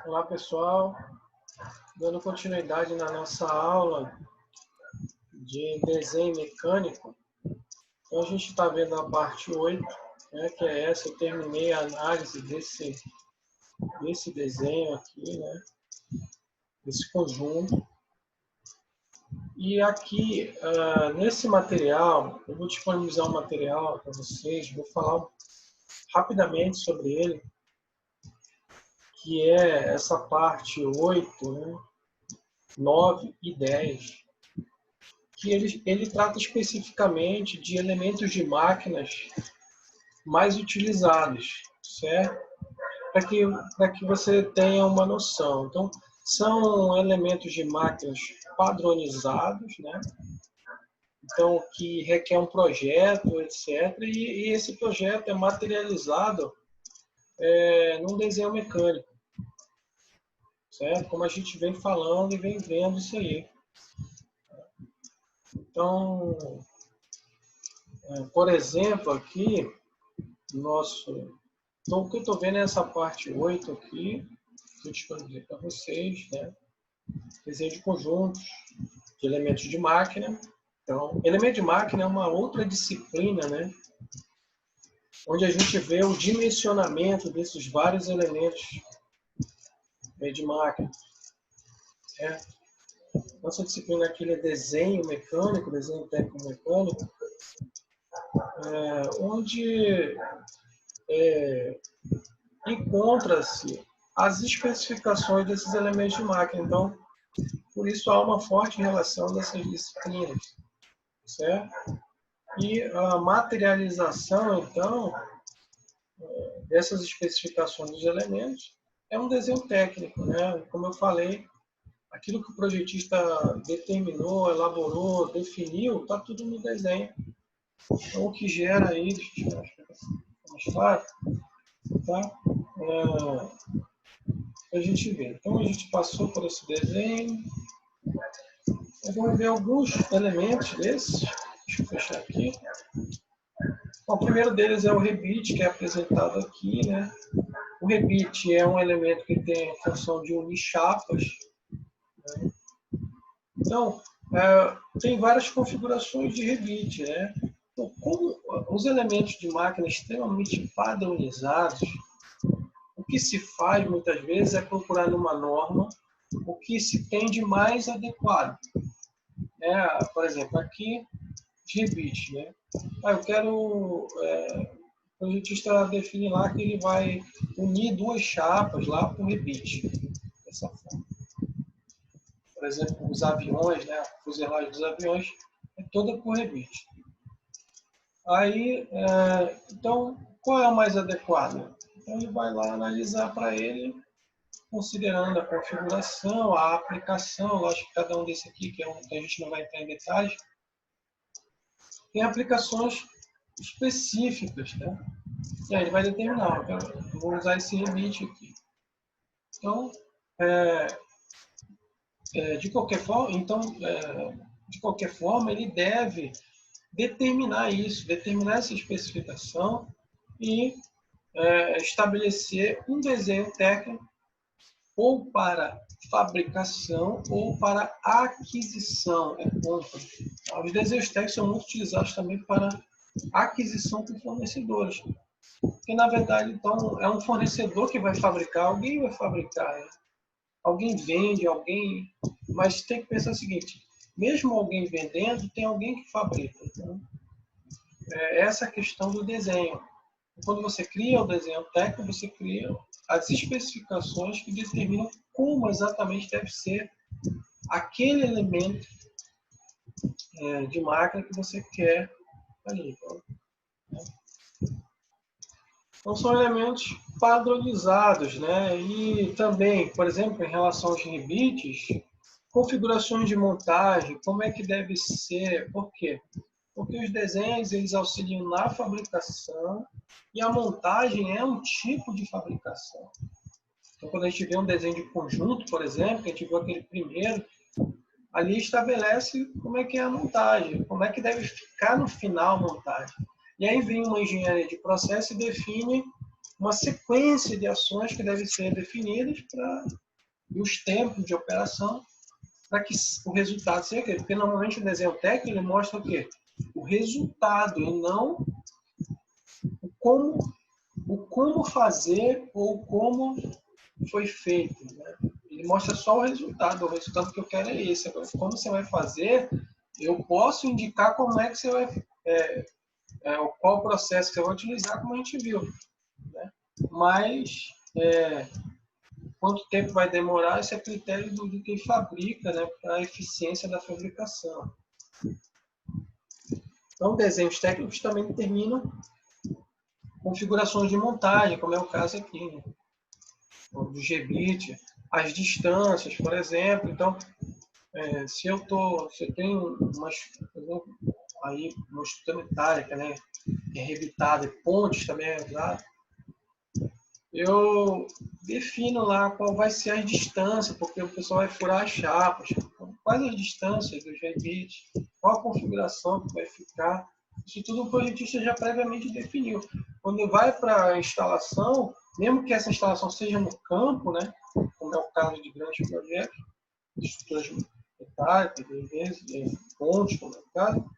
Olá, pessoal. Dando continuidade na nossa aula de desenho mecânico. Então, a gente está vendo a parte 8, né, que é essa. Eu terminei a análise desse desenho aqui, né, desse conjunto. E aqui, nesse material, eu vou disponibilizar um material para vocês, vou falar rapidamente sobre ele, que é essa parte 8, né, 9 e 10. Que ele trata especificamente de elementos de máquinas mais utilizados, certo? Para que você tenha uma noção. Então, são elementos de máquinas padronizados, né? Então, que requer um projeto, etc. E esse projeto é materializado num desenho mecânico, certo? Como a gente vem falando e vem vendo isso aí. Então, por exemplo, aqui, então, o que eu estou vendo é essa parte 8 aqui, que eu disponibilizei para vocês, né? Desenho de conjuntos, de elementos de máquina. Então, elemento de máquina é uma outra disciplina, né? Onde a gente vê o dimensionamento desses vários elementos de máquina. Nossa disciplina aqui é desenho mecânico, desenho técnico-mecânico, onde encontra-se as especificações desses elementos de máquina. Então, por isso há uma forte relação dessas disciplinas, certo? E a materialização, então, dessas especificações dos elementos é um desenho técnico, né? Como eu falei, aquilo que o projetista determinou, elaborou, definiu, está tudo no desenho. Então, o que gera aí, deixa eu explicar mais claro, tá? A gente vê. Então, a gente passou por esse desenho. Vamos ver alguns elementos desses. Deixa eu fechar aqui. Bom, o primeiro deles é o rebite, que é apresentado aqui, né? O rebite é um elemento que tem a função de unir chapas, né? Então, tem várias configurações de rebite, né? Então, como os elementos de máquina extremamente padronizados, o que se faz muitas vezes é procurar numa norma o que se tem de mais adequado. Por exemplo, aqui, de rebite, né? Eu quero... o projetista define lá que ele vai unir duas chapas lá com rebite. Dessa forma. Por exemplo, os aviões, né? A fuselagem dos aviões é toda com rebite. Aí, então, qual é o mais adequado? Então, ele vai lá analisar para ele, considerando a configuração, a aplicação. Lógico que cada um desse aqui, que é um que a gente não vai entrar em detalhes, tem aplicações específicas, né? E aí ele vai determinar, eu vou usar esse rebite aqui. Então, de qualquer forma, ele deve determinar isso, determinar essa especificação e estabelecer um desenho técnico ou para fabricação ou para aquisição, compra. Os desenhos técnicos são muito utilizados também para aquisição por fornecedores. Porque, na verdade, então, é um fornecedor que vai fabricar, alguém vai fabricar. Né? Alguém vende, mas tem que pensar o seguinte, mesmo alguém vendendo, tem alguém que fabrica. Então, essa é a questão do desenho. Quando você cria o desenho técnico, você cria as especificações que determinam como exatamente deve ser aquele elemento de máquina que você quer ali. Então, são elementos padronizados, né? E também, por exemplo, em relação aos rebites, configurações de montagem, como é que deve ser, por quê? Porque os desenhos, eles auxiliam na fabricação e a montagem é um tipo de fabricação. Então, quando a gente vê um desenho de conjunto, por exemplo, que a gente viu aquele primeiro, ali estabelece como é que é a montagem, como é que deve ficar no final a montagem. E aí vem uma engenharia de processo e define uma sequência de ações que devem ser definidas e os tempos de operação para que o resultado seja aquele. Porque normalmente o desenho técnico ele mostra o quê? O resultado e não o como fazer ou como foi feito. Né? Ele mostra só o resultado que eu quero é esse. Agora, como você vai fazer, eu posso indicar como é que você vai, qual o processo que você vai utilizar, como a gente viu. Né? Mas, quanto tempo vai demorar, esse é critério do quem fabrica, né, para a eficiência da fabricação. Então, desenhos técnicos também determinam configurações de montagem, como é o caso aqui, né? Do GBIT, as distâncias, por exemplo. Então, se eu tenho uma estrutura metálica, né, rebitada, e pontes também é usado, eu defino lá qual vai ser a distância, porque o pessoal vai furar as chapas, quais as distâncias do GBIT, qual a configuração que vai ficar. Isso tudo o projetista já previamente definiu. Quando vai para a instalação, mesmo que essa instalação seja no campo, né, como é o caso de grandes projetos, de estruturas metálicas, pontes, como é o caso,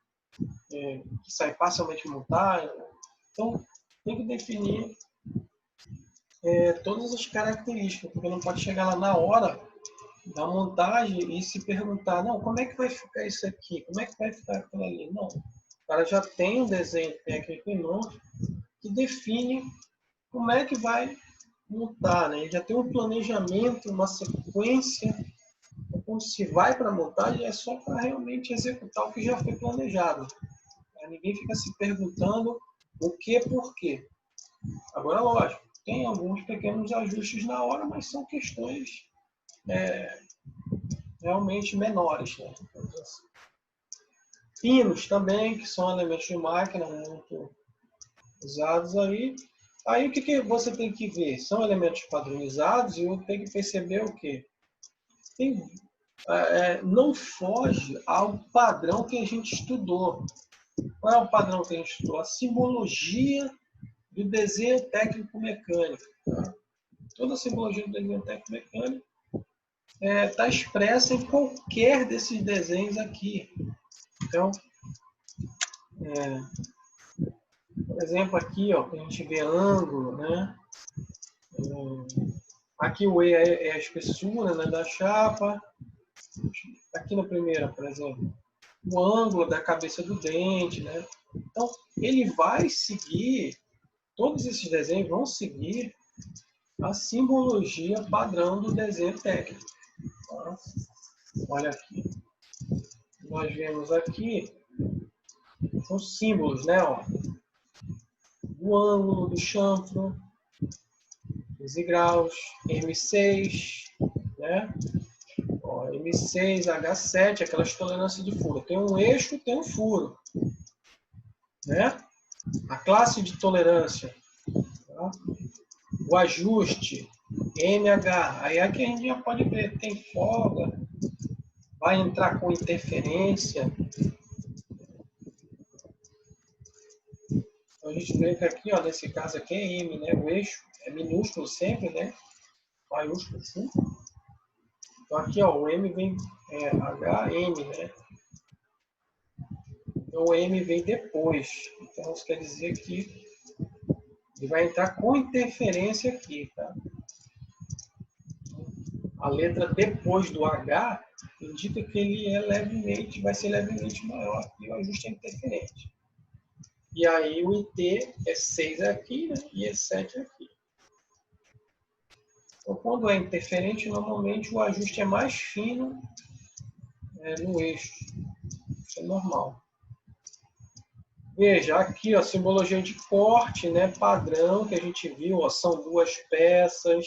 que sai parcialmente montada. Então, tem que definir todas as características, porque não pode chegar lá na hora da montagem e se perguntar, não, como é que vai ficar isso aqui? Como é que vai ficar aquilo ali? Não. O cara já tem um desenho técnico em mãos que define como é que vai montar, né? Ele já tem um planejamento, uma sequência. Então, se vai para a montagem, é só para realmente executar o que já foi planejado. Ninguém fica se perguntando o que por quê. Agora, lógico, tem alguns pequenos ajustes na hora, mas são questões realmente menores. Né? Pinos também, que são elementos de máquina muito usados aí. Aí o que você tem que ver? São elementos padronizados e eu tenho que perceber o quê? Não foge ao padrão que a gente estudou. Qual é o padrão que a gente estudou? A simbologia do desenho técnico-mecânico. Tá? Toda a simbologia do desenho técnico-mecânico está expressa em qualquer desses desenhos aqui. Então, por exemplo, aqui ó, a gente vê ângulo, né? Aqui o E é a espessura, né, da chapa. Aqui na primeira, por exemplo, o ângulo da cabeça do dente, né? Então, ele vai seguir, todos esses desenhos vão seguir a simbologia padrão do desenho técnico. Tá? Olha aqui. Nós vemos aqui, são símbolos, né? Ó, do ângulo, do chanfro, 15 graus, M6, né? Ó, M6, H7, aquelas tolerâncias de furo. Tem um eixo, tem um furo. Né? A classe de tolerância. Tá? O ajuste, MH. Aí aqui a gente já pode ver, tem folga, vai entrar com interferência. Então a gente vê que aqui, ó, nesse caso aqui é M, né? O eixo é minúsculo sempre, né? Maiúsculo assim. Então aqui, ó, o M vem HM, né? Então o M vem depois. Então isso quer dizer que ele vai entrar com interferência aqui, tá? A letra depois do H indica que ele vai ser levemente maior e o ajuste é interferente. E aí o IT é 6 aqui, né? E é 7 aqui. Então, quando é interferente, normalmente o ajuste é mais fino no eixo. Isso é normal. Veja, aqui a simbologia de corte, né, padrão que a gente viu, ó, são duas peças.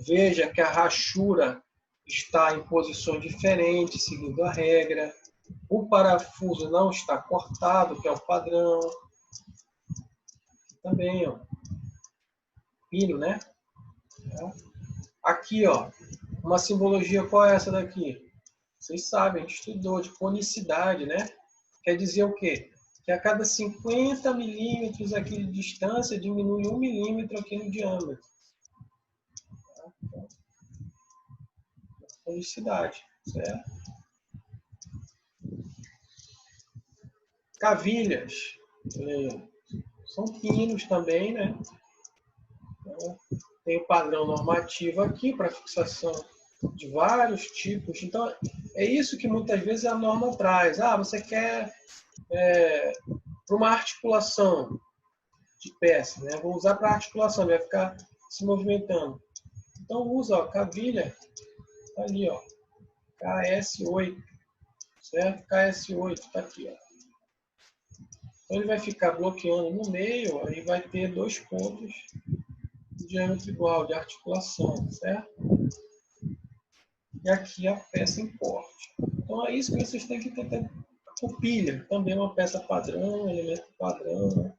Veja que a rachura está em posições diferentes, seguindo a regra. O parafuso não está cortado, que é o padrão. Também, ó, pino, né? Aqui, ó, uma simbologia, qual é essa daqui? Vocês sabem, a gente estudou, de conicidade, né? Quer dizer o quê? que a cada 50 milímetros aqui de distância diminui 1 milímetro aqui no diâmetro. Felicidade, certo? Cavilhas, são pinos também, né? Então, tem o padrão normativo aqui para fixação de vários tipos. Então, é isso que muitas vezes a norma traz. Ah, você quer para uma articulação de peça, né? Vou usar para articulação, vai ficar se movimentando. Então, usa, ó, cavilha, tá ali, ó, KS8, certo? KS8, tá aqui, ó. Então, ele vai ficar bloqueando no meio, aí vai ter 2 pontos de diâmetro igual, de articulação, certo? E aqui a peça em corte. Então, é isso que vocês têm que ter. A cupilha, também é uma peça padrão, elemento padrão,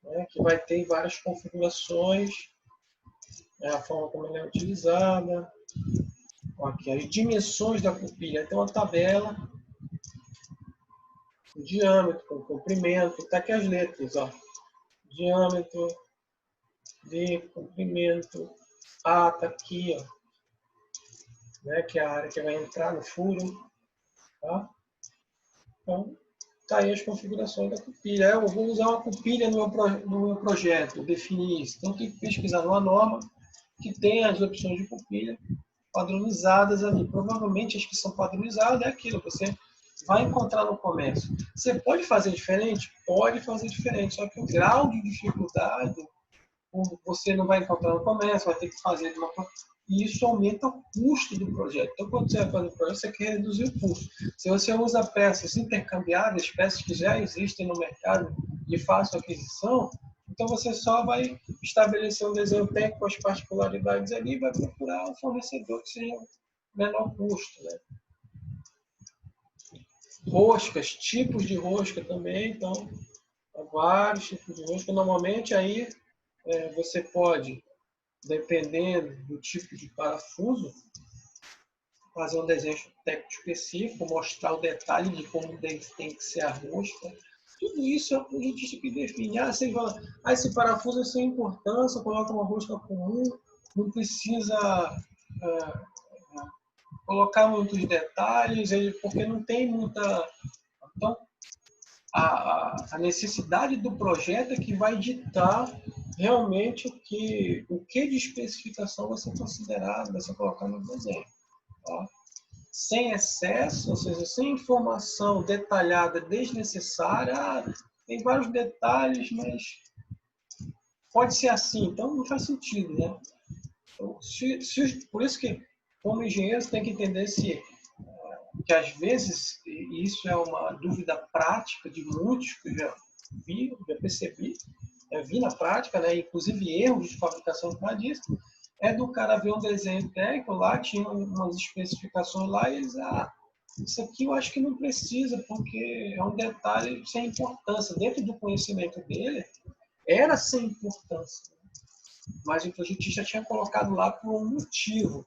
né, que vai ter várias configurações, a forma como ela é utilizada. Aqui, as dimensões da cupilha. Tem uma tabela, o diâmetro, o comprimento, está aqui as letras, ó. Diâmetro, D, comprimento, A está aqui, ó, né, que é a área que vai entrar no furo. Tá? Então, tá aí as configurações da cupilha. Eu vou usar uma cupilha no meu projeto, definir isso. Então, tem que pesquisar numa norma que tem as opções de cupilha padronizadas ali. Provavelmente as que são padronizadas é aquilo que você vai encontrar no comércio. Você pode fazer diferente? Pode fazer diferente, só que o grau de dificuldade você não vai encontrar no comércio, vai ter que fazer de uma forma. E isso aumenta o custo do projeto. Então, quando você vai fazer o projeto, você quer reduzir o custo. Se você usa peças intercambiáveis, peças que já existem no mercado de fácil aquisição, então você só vai estabelecer um desenho técnico com as particularidades ali e vai procurar um fornecedor que seja menor custo, né? Roscas, tipos de rosca também, então, há vários tipos de rosca. Normalmente, aí, você pode, dependendo do tipo de parafuso, fazer um desenho técnico específico, mostrar o detalhe de como tem que ser a rosca. Tudo isso é a gente tem que definir. Você fala, esse parafuso é sem importância, coloca uma rosca comum, não precisa colocar muitos detalhes, porque não tem muita. Então, a necessidade do projeto é que vai ditar realmente o que de especificação vai ser considerado, vai ser colocado no desenho. Tá? Sem excesso, ou seja, sem informação detalhada desnecessária. Tem vários detalhes, mas pode ser assim, então não faz sentido, né? Então, por isso que, como engenheiro, você tem que entender que às vezes, e isso é uma dúvida prática de muitos que eu já percebi, vi na prática, né, inclusive erros de fabricação por causa disso, é do cara ver um desenho técnico lá, tinha umas especificações lá, e eles, isso aqui eu acho que não precisa, porque é um detalhe sem importância. Dentro do conhecimento dele, era sem importância. Mas o projetista tinha colocado lá por um motivo,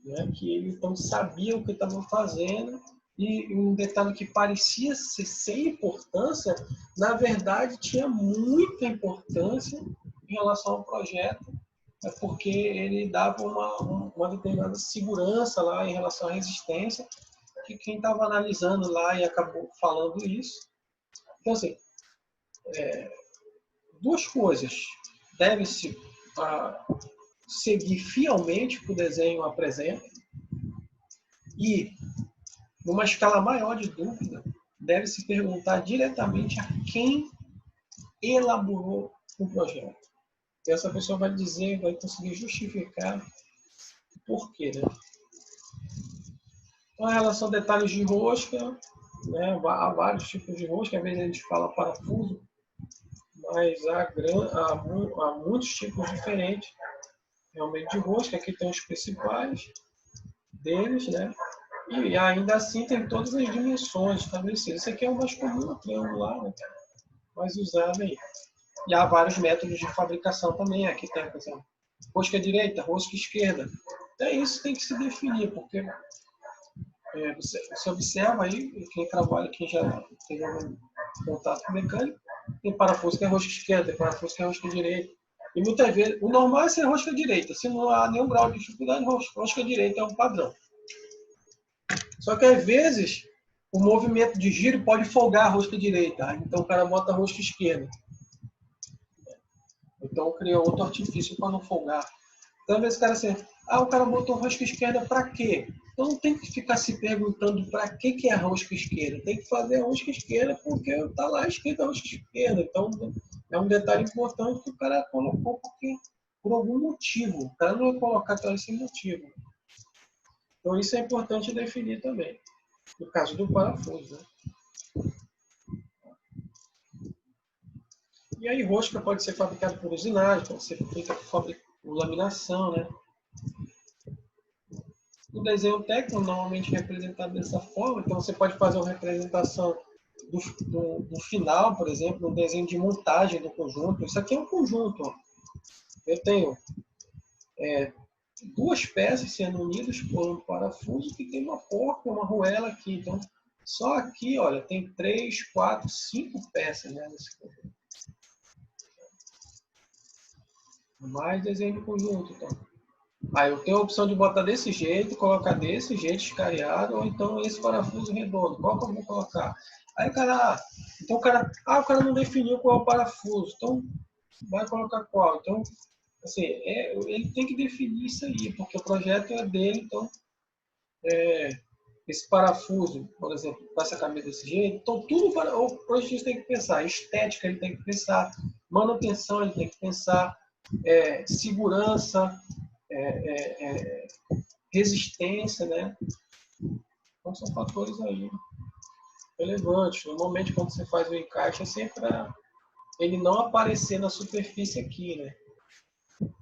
né, que ele então sabia o que estava fazendo, e um detalhe que parecia ser sem importância, na verdade tinha muita importância em relação ao projeto, porque ele dava uma determinada segurança lá em relação à resistência, que quem estava analisando lá e acabou falando isso. Então, assim, duas coisas. Deve-se seguir fielmente o que o desenho apresenta e, numa escala maior de dúvida, deve-se perguntar diretamente a quem elaborou o projeto. E essa pessoa vai dizer, vai conseguir justificar o porquê, né? Então, em relação a detalhes de rosca, né, há vários tipos de rosca, às vezes a gente fala parafuso, mas há muitos tipos diferentes realmente de rosca. Aqui tem os principais deles, né? E ainda assim tem todas as dimensões estabelecidas. Esse aqui é o mais comum, o triangular, né? Mais usado aí. E há vários métodos de fabricação também. Aqui tem, por exemplo, rosca direita, rosca esquerda. Então isso tem que se definir, porque você observa aí, quem trabalha, quem já teve algum contato com mecânico, tem parafuso que é rosca esquerda, tem parafuso que é rosca direita. E muitas vezes, o normal é ser rosca direita. Se não há nenhum grau de dificuldade, rosca direita é um padrão. Só que às vezes, o movimento de giro pode folgar a rosca direita. Então o cara bota a rosca esquerda. Então cria outro artifício para não folgar. Então às vezes o cara assim, o cara botou rosca esquerda para quê? Então não tem que ficar se perguntando para que é a rosca esquerda. Tem que fazer a rosca esquerda porque está lá escrito a rosca esquerda. Então é um detalhe importante que o cara colocou porque, por algum motivo. O cara não vai colocar aquilo sem motivo. Então isso é importante definir também. No caso do parafuso. Né? E aí rosca pode ser fabricada por usinagem, pode ser feita por laminação, né? O desenho técnico normalmente é representado dessa forma, então você pode fazer uma representação do final, por exemplo, um desenho de montagem do conjunto. Isso aqui é um conjunto. Ó. Eu tenho duas peças sendo unidas por um parafuso que tem uma porca, uma arruela aqui. Então, só aqui, olha, tem 3, 4, 5 peças, né, nesse conjunto. Mais desenho de conjunto, então. Aí eu tenho a opção de botar desse jeito, colocar desse jeito, escariado, ou então esse parafuso redondo. Qual que eu vou colocar? Aí o cara, então o cara não definiu qual é o parafuso, então vai colocar qual? Então, assim, ele tem que definir isso aí, porque o projeto é dele, então esse parafuso, por exemplo, com essa camisa desse jeito, então tudo para o projetista tem que pensar, estética ele tem que pensar, manutenção ele tem que pensar, segurança, resistência, né? Então são fatores aí relevantes. Normalmente quando você faz o encaixe é sempre para ele não aparecer na superfície aqui, né?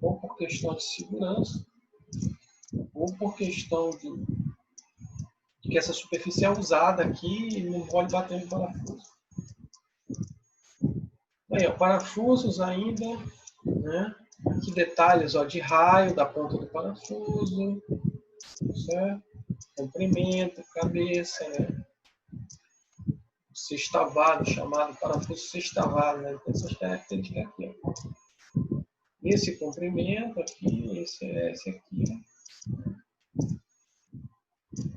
Ou por questão de segurança, ou por questão de que essa superfície é usada aqui e não pode bater no parafuso. Aí, ó, parafusos ainda, né? Aqui detalhes, ó, de raio da ponta do parafuso, certo? Comprimento, cabeça, né? Sextavado, chamado parafuso sextavado, né? Tem essas características aqui. Ó. Esse comprimento aqui, esse aqui.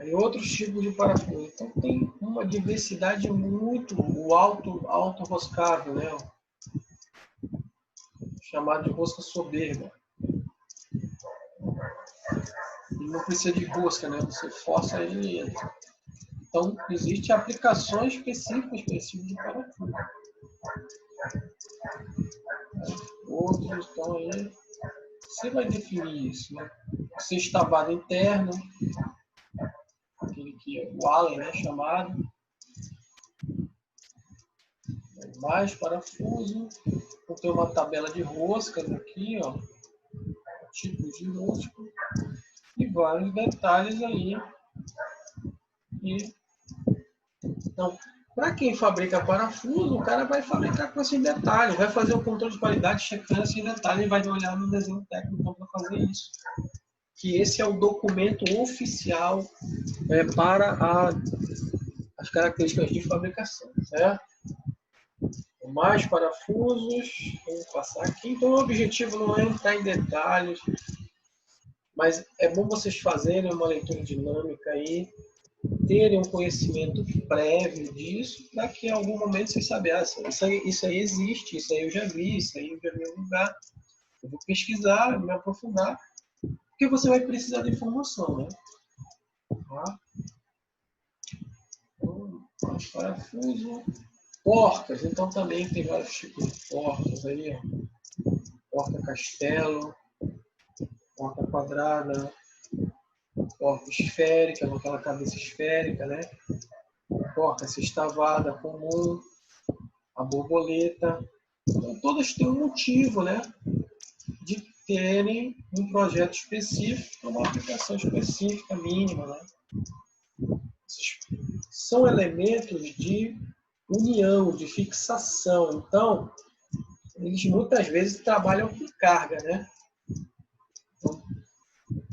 Aí outros tipos de parafuso. Então tem uma diversidade muito, o alto roscável, né? Chamado de rosca soberba. E não precisa de rosca, né? Você força ele e entra. Então existem aplicações específicas para esse tipo de parafuso. Outros estão aí. Você vai definir isso, né? Sextavado interno, aquele que é o Allen, né, chamado. Mais parafuso. Vou ter uma tabela de roscas aqui, ó. Tipos de rosca. E vários detalhes aí. Então, para quem fabrica parafuso, o cara vai fabricar com esses detalhes, vai fazer o controle de qualidade checando esses detalhes e vai olhar no desenho técnico para fazer isso. Que esse é o documento oficial para as características de fabricação, certo? Mais parafusos, vamos passar aqui. Então, o objetivo não é entrar em detalhes, mas é bom vocês fazerem uma leitura dinâmica aí, terem um conhecimento prévio disso, para que em algum momento vocês saibam, isso aí existe, isso aí eu já vi, isso aí eu já vi em algum lugar. Eu vou pesquisar, me aprofundar, porque você vai precisar de informação, né? Tá? Então, parafuso. Porcas, então também tem vários tipos de porcas aí, ó. Porca castelo, porca quadrada, porca esférica, com aquela cabeça esférica, né? Porca sextavada comum, a borboleta. Então, todas têm um motivo, né? De terem um projeto específico para uma aplicação específica, mínima, né? São elementos de união, de fixação. Então, eles muitas vezes trabalham com carga, né? Então,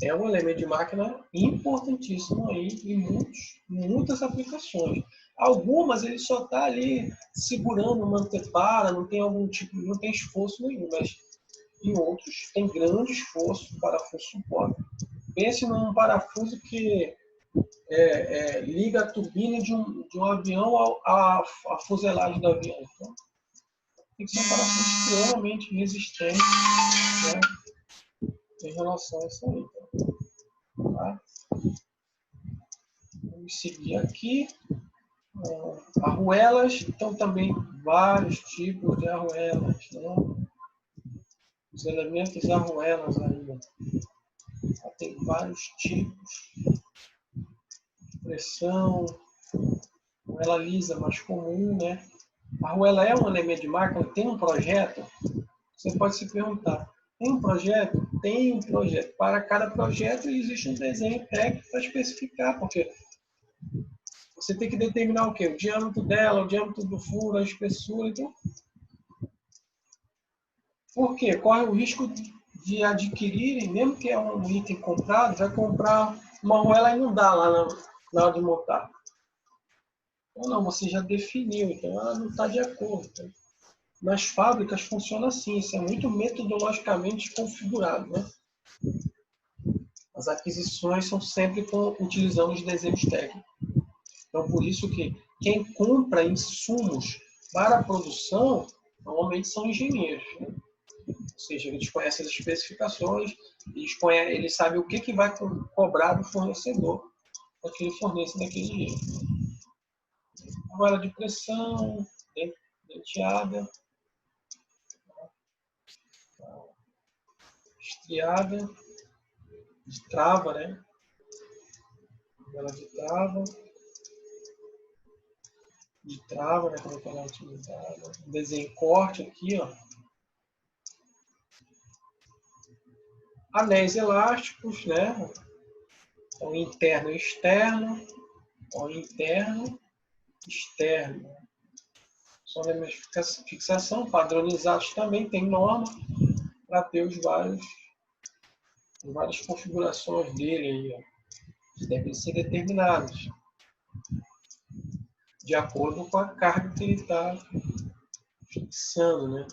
é um elemento de máquina importantíssimo aí em muitas aplicações. Algumas ele só está ali segurando, manter para, não tem algum tipo, não tem esforço nenhum, mas em outros tem grande esforço, o parafuso suporta. Pense num parafuso que liga a turbina de um avião à fuselagem do avião. Então, tem que ser um parafuso extremamente resistente, né, em relação a isso aí. Tá? Vamos seguir aqui. Arruelas, então também vários tipos de arruelas. Né? Os elementos arruelas aí. Tem vários tipos. Pressão, arruela lisa mais comum, né? A arruela é um elemento de máquina, tem um projeto? Você pode se perguntar, tem um projeto? Tem um projeto. Para cada projeto existe um desenho técnico para especificar, porque você tem que determinar o quê? O diâmetro dela, o diâmetro do furo, a espessura. Então, por quê? Corre o risco de adquirirem, mesmo que é um item comprado, vai comprar uma arruela e não dá lá na hora de montar. Ou não, você já definiu, então ela não está de acordo. Então, nas fábricas funciona assim, isso é muito metodologicamente configurado, né? As aquisições são sempre utilizando os desenhos técnicos. Então, por isso que quem compra insumos para a produção, normalmente são engenheiros. Né? Ou seja, eles conhecem as especificações, eles sabem o que vai cobrar do fornecedor para que ele forneça daquele jeito. Arruela de pressão, denteada, estriada, de trava, né? Arruela de trava, né? Como ela é utilizada. Desenho corte aqui, ó. Anéis elásticos, né? Então, interno e externo. Então, interno, externo. São elementos de fixação padronizados também, tem norma para ter várias configurações dele aí, ó, que devem ser determinadas de acordo com a carga que ele está fixando, né?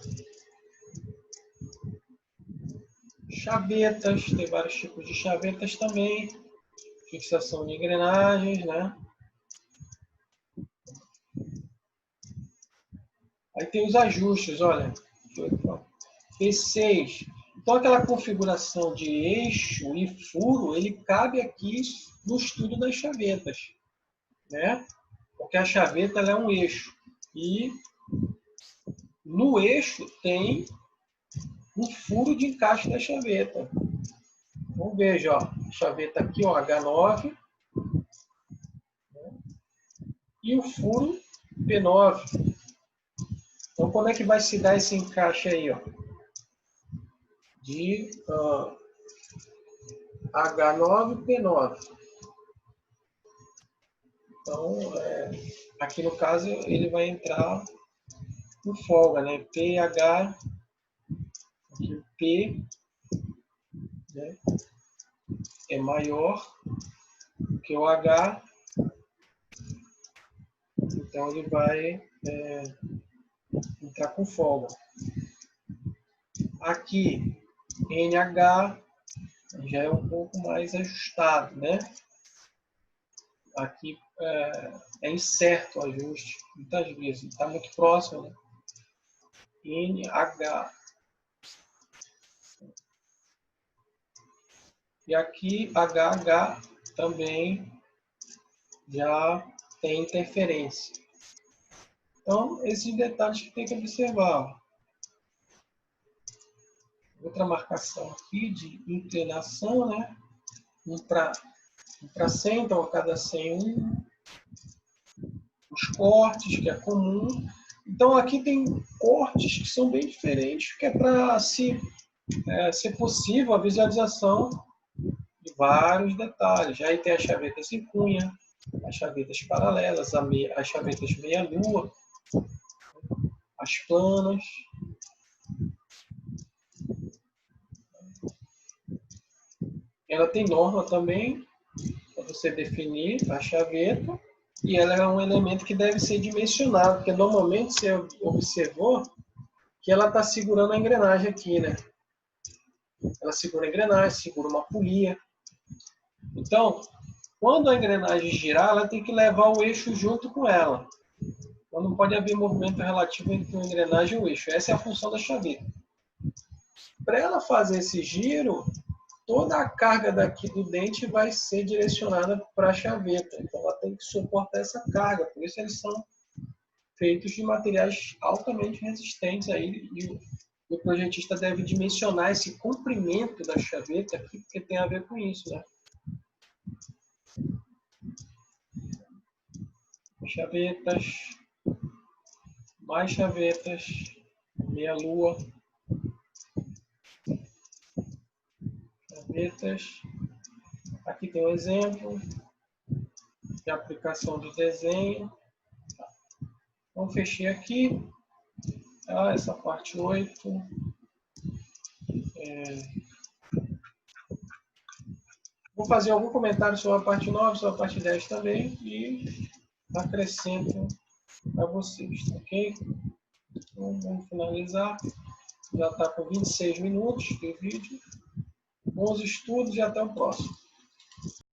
Chavetas, tem vários tipos de chavetas também, fixação de engrenagens, né? Aí tem os ajustes, olha, P6. Então, aquela configuração de eixo e furo, ele cabe aqui no estudo das chavetas, né? Porque a chaveta ela é um eixo. E no eixo tem um furo de encaixe da chaveta. Então, veja, ó, a chaveta aqui, ó, H9, né? E o furo P9. Então, como é que vai se dar esse encaixe aí, ó? De H9 e P9. Então, aqui no caso, ele vai entrar com folga, né? PH, aqui o P, né? É maior que o H, então ele vai entrar com folga. Aqui, NH já é um pouco mais ajustado, né? Aqui é incerto o ajuste, muitas vezes, está muito próximo, né? NH. E aqui, HH também já tem interferência. Então, esses detalhes que tem que observar. Outra marcação aqui de inclinação, né? Um para 100, então a cada 100, os cortes, que é comum. Então, aqui tem cortes que são bem diferentes, que é para ser possível a visualização de vários detalhes. Aí tem as chavetas em cunha, as chavetas paralelas, as chavetas meia-lua, as planas. Ela tem norma também para você definir a chaveta e ela é um elemento que deve ser dimensionado, porque normalmente você observou que ela está segurando a engrenagem aqui, né? Ela segura a engrenagem, segura uma polia. Então, quando a engrenagem girar, ela tem que levar o eixo junto com ela. Então, não pode haver movimento relativo entre a engrenagem e o eixo. Essa é a função da chaveta. Para ela fazer esse giro, toda a carga daqui do dente vai ser direcionada para a chaveta. Então, ela tem que suportar essa carga. Por isso, eles são feitos de materiais altamente resistentes. Aí, e o projetista deve dimensionar esse comprimento da chaveta aqui, porque tem a ver com isso, né? Chavetas, mais chavetas, meia-lua, chavetas. Aqui tem um exemplo de aplicação do desenho. Então, fechei aqui. Essa parte 8. Vou fazer algum comentário sobre a parte 9, sobre a parte 10 também e acrescento para vocês, ok? Então, vamos finalizar. Já está com 26 minutos de vídeo. Bons estudos e até o próximo.